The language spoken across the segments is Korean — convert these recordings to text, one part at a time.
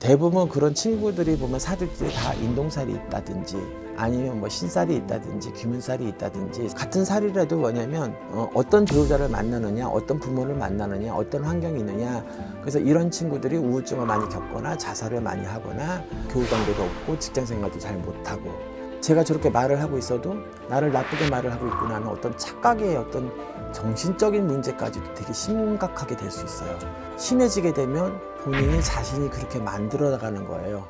대부분 그런 친구들이 보면 사들들이 다 인동살이 있다든지 아니면 뭐 신살이 있다든지 귀문살이 있다든지 같은 살이라도 뭐냐면 어떤 배우자를 만나느냐, 어떤 부모를 만나느냐, 어떤 환경이 있느냐. 그래서 이런 친구들이 우울증을 많이 겪거나 자살을 많이 하거나 교우관계도 없고 직장생활도 잘 못하고, 제가 저렇게 말을 하고 있어도 나를 나쁘게 말을 하고 있구나는 어떤 착각의 어떤 정신적인 문제까지도 되게 심각하게 될 수 있어요. 심해지게 되면 본인이 자신이 그렇게 만들어 나가는 거예요.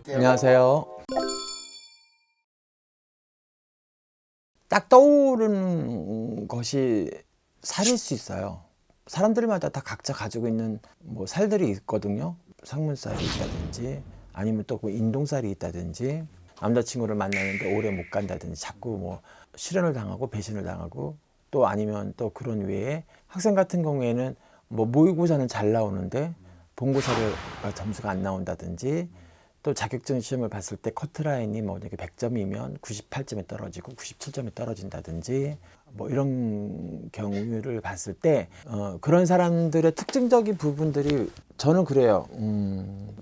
안녕하세요. 딱 떠오르는 것이 살일 수 있어요. 사람들마다 다 각자 가지고 있는 뭐 살들이 있거든요. 상문살이 있다든지 아니면 또 뭐 인동살이 있다든지, 남자친구를 만나는데 오래 못 간다든지 자꾸 뭐 실현을 당하고 배신을 당하고, 또 아니면 또 그런 외에 학생 같은 경우에는 뭐 모의고사는 잘 나오는데 본고사를 점수가 안 나온다든지, 또 자격증 시험을 봤을 때 커트라인이 뭐 100점이면 98점에 떨어지고 97점에 떨어진다든지, 뭐 이런 경우를 봤을 때 그런 사람들의 특징적인 부분들이 저는 그래요.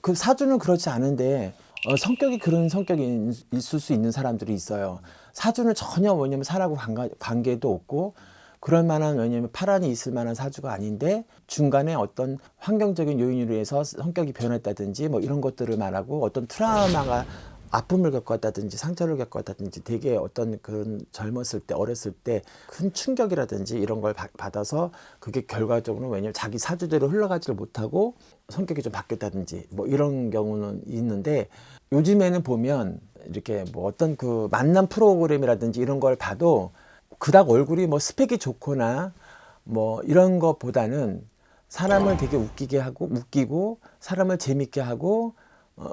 그 사주는 그렇지 않은데 성격이 그런 성격이 있을 수 있는 사람들이 있어요. 사주는 전혀 뭐냐면 사람하고 관계도 없고 그럴 만한, 왜냐면 파란이 있을 만한 사주가 아닌데 중간에 어떤 환경적인 요인으로 해서 성격이 변했다든지 뭐 이런 것들을 말하고, 어떤 트라우마가 아픔을 겪었다든지 상처를 겪었다든지 되게 어떤 그런 젊었을 때 어렸을 때 큰 충격이라든지 이런 걸 받아서 그게 결과적으로 왜냐면 자기 사주대로 흘러가지를 못하고 성격이 좀 바뀌었다든지 뭐 이런 경우는 있는데, 요즘에는 보면 이렇게 뭐 어떤 그 만남 프로그램이라든지 이런 걸 봐도 그닥 얼굴이 뭐 스펙이 좋거나 뭐 이런 것보다는 사람을 되게 웃기게 하고 웃기고 사람을 재밌게 하고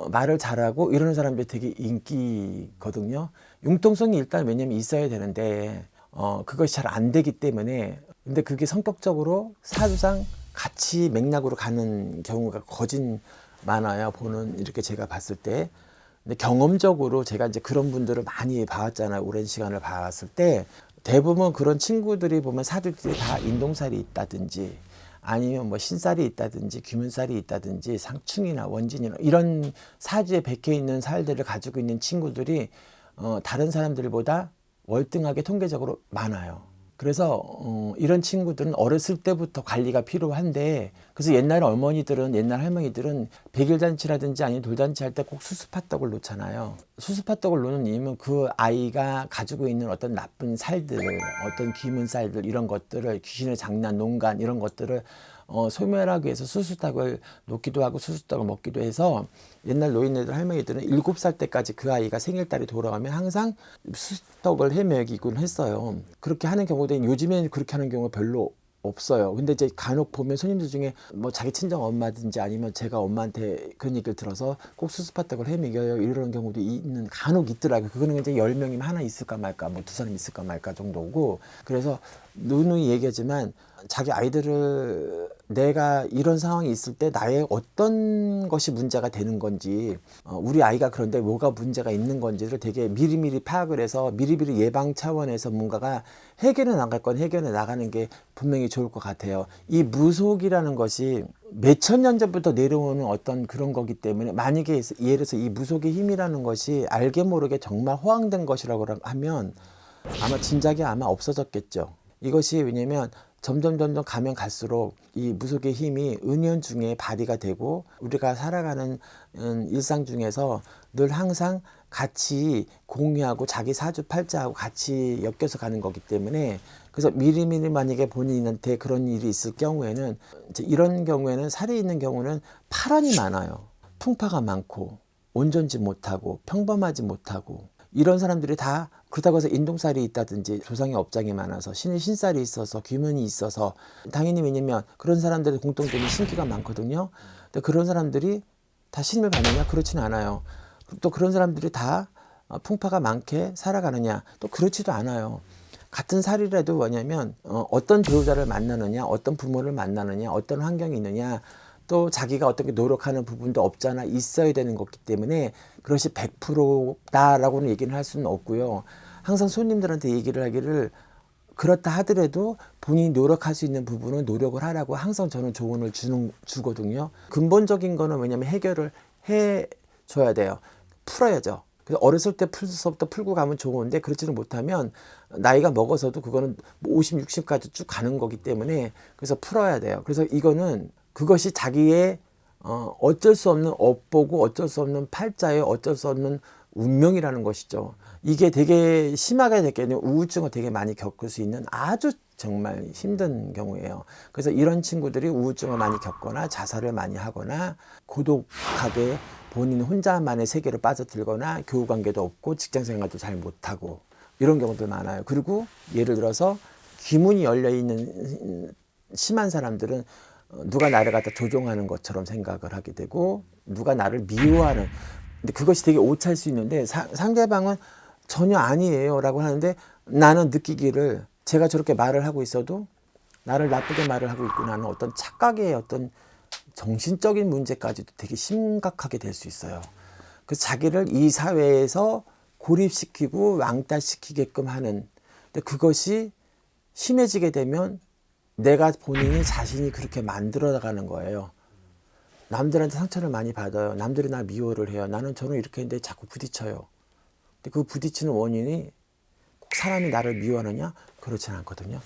말을 잘하고 이러는 사람들이 되게 인기거든요. 융통성이 일단 왜냐면 있어야 되는데 그것이 잘 안 되기 때문에, 근데 그게 성격적으로 사주상 같이 맥락으로 가는 경우가 거진 많아요. 보는 이렇게 제가 봤을 때. 근데 경험적으로 제가 이제 그런 분들을 많이 봐왔잖아요. 오랜 시간을 봐왔을 때 대부분 그런 친구들이 보면 사주들이 다 인동살이 있다든지 아니면 뭐 신살이 있다든지 귀문살이 있다든지 상충이나 원진이나 이런 사주에 박혀 있는 살들을 가지고 있는 친구들이 다른 사람들보다 월등하게 통계적으로 많아요. 그래서 이런 친구들은 어렸을 때부터 관리가 필요한데, 그래서 옛날 어머니들은, 옛날 할머니들은 백일잔치라든지 아니면 돌잔치 할 때 꼭 수수팥떡을 놓잖아요. 수수팥떡을 놓는 이유는 그 아이가 가지고 있는 어떤 나쁜 살들을, 어떤 귀문살들 이런 것들을, 귀신의 장난, 농간 이런 것들을 소멸하기 위해서 수수떡을 놓기도 하고 수수떡을 먹기도 해서, 옛날 노인네들 할머니들은 7살 때까지 그 아이가 생일달이 돌아가면 항상 수수떡을 해 먹이곤 했어요. 그렇게 하는 경우도 요즘에는 그렇게 하는 경우가 별로 없어요. 근데 이제 간혹 보면 손님들 중에 뭐 자기 친정 엄마든지 아니면 제가 엄마한테 그런 얘기를 들어서 꼭 수수팥떡을 해 먹여요 이러는 경우도 있는, 간혹 있더라고요. 그거는 이제 10명이면 하나 있을까 말까, 뭐 2사람 있을까 말까 정도고. 그래서 누누이 얘기하지만 자기 아이들을, 내가 이런 상황이 있을 때 나의 어떤 것이 문제가 되는 건지, 우리 아이가 그런데 뭐가 문제가 있는 건지를 되게 미리미리 파악을 해서 미리미리 예방 차원에서 뭔가가 해결해 나갈 건 해결해 나가는 게 분명히 좋을 것 같아요. 이 무속이라는 것이 몇천 년 전부터 내려오는 어떤 그런 거기 때문에, 만약에 예를 들어서 이 무속의 힘이라는 것이 알게 모르게 정말 호황된 것이라고 하면 아마 진작에 아마 없어졌겠죠. 이것이 왜냐면 점점 가면 갈수록 이 무속의 힘이 은연중에 발휘가 되고, 우리가 살아가는 일상 중에서 늘 항상 같이 공유하고 자기 사주 팔자하고 같이 엮여서 가는 거기 때문에, 그래서 미리미리 만약에 본인한테 그런 일이 있을 경우에는, 이제 이런 경우에는 살이 있는 경우는 파란이 많아요. 풍파가 많고 온전지 못하고 평범하지 못하고, 이런 사람들이 다 그렇다고 해서 인동살이 있다든지 조상의 업장이 많아서 신의 신살이 있어서 귀문이 있어서, 당연히 왜냐면 그런 사람들의 공통점이 신기가 많거든요. 근데 그런 사람들이 다 신을 받느냐? 그렇지는 않아요. 또 그런 사람들이 다 풍파가 많게 살아가느냐? 또 그렇지도 않아요. 같은 살이라도 뭐냐면 어떤 배우자를 만나느냐, 어떤 부모를 만나느냐, 어떤 환경이 있느냐, 또 자기가 어떻게 노력하는 부분도 없잖아 있어야 되는 거기 때문에 그것이 100%다라고는 얘기는 할 수는 없고요. 항상 손님들한테 얘기를 하기를 그렇다 하더라도 본인이 노력할 수 있는 부분은 노력을 하라고 항상 저는 조언을 주거든요. 근본적인 거는 왜냐면 해결을 해 줘야 돼요. 풀어야죠. 그래서 어렸을 때 풀서부터 풀고 가면 좋은데 그렇지는 못하면 나이가 먹어서도 그거는 50, 60까지 쭉 가는 거기 때문에 그래서 풀어야 돼요. 그래서 이거는 그것이 자기의 어쩔 수 없는 업보고 어쩔 수 없는 팔자예요. 어쩔 수 없는 운명이라는 것이죠. 이게 되게 심하게 됐겠네요. 우울증을 되게 많이 겪을 수 있는 아주 정말 힘든 경우예요. 그래서 이런 친구들이 우울증을 많이 겪거나 자살을 많이 하거나 고독하게 본인 혼자만의 세계로 빠져들거나 교우 관계도 없고 직장 생활도 잘 못하고 이런 경우들 많아요. 그리고 예를 들어서 귀문이 열려 있는 심한 사람들은 누가 나를 갖다 조종하는 것처럼 생각을 하게 되고 누가 나를 미워하는, 근데 그것이 되게 오차일 수 있는데 상대방은 전혀 아니에요 라고 하는데 나는 느끼기를 제가 저렇게 말을 하고 있어도 나를 나쁘게 말을 하고 있구나 하는 어떤 착각의 어떤 정신적인 문제까지도 되게 심각하게 될 수 있어요. 그래서 자기를 이 사회에서 고립시키고 왕따시키게끔 하는, 근데 그것이 심해지게 되면 내가 본인이 자신이 그렇게 만들어 나가는 거예요. 남들한테 상처를 많이 받아요. 남들이 날 미워를 해요. 나는 저는 이렇게 했는데 자꾸 부딪혀요. 근데 그 부딪히는 원인이 꼭 사람이 나를 미워하느냐? 그렇지는 않거든요.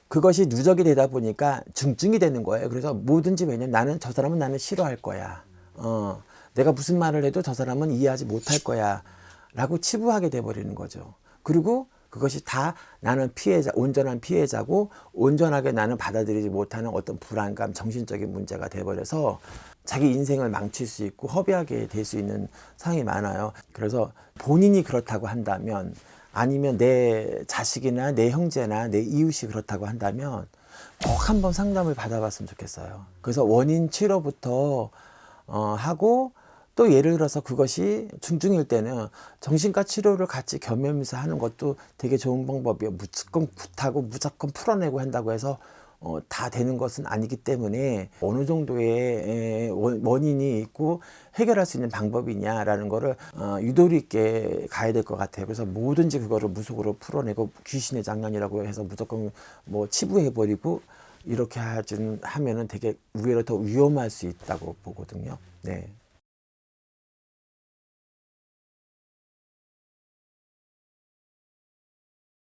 그것이 누적이 되다 보니까 중증이 되는 거예요. 그래서 뭐든지 왜냐면 나는 저 사람은 나는 싫어할 거야. 내가 무슨 말을 해도 저 사람은 이해하지 못할 거야. 라고 치부하게 돼버리는 거죠. 그리고 그것이 다 나는 피해자, 온전한 피해자고 온전하게 나는 받아들이지 못하는 어떤 불안감, 정신적인 문제가 돼버려서 자기 인생을 망칠 수 있고 허비하게 될 수 있는 상황이 많아요. 그래서 본인이 그렇다고 한다면 아니면 내 자식이나 내 형제나 내 이웃이 그렇다고 한다면 꼭 한번 상담을 받아봤으면 좋겠어요. 그래서 원인 치료부터 하고 또 예를 들어서 그것이 중증일 때는 정신과 치료를 같이 겸하면서 하는 것도 되게 좋은 방법이에요. 무조건 굿하고 무조건 풀어내고 한다고 해서 다 되는 것은 아니기 때문에 어느 정도의 원인이 있고 해결할 수 있는 방법이냐라는 거를 유도리 있게 가야 될 것 같아요. 그래서 뭐든지 그거를 무속으로 풀어내고 귀신의 장난이라고 해서 무조건 뭐 치부해버리고 이렇게 하면은 되게 오히려 더 위험할 수 있다고 보거든요. 네.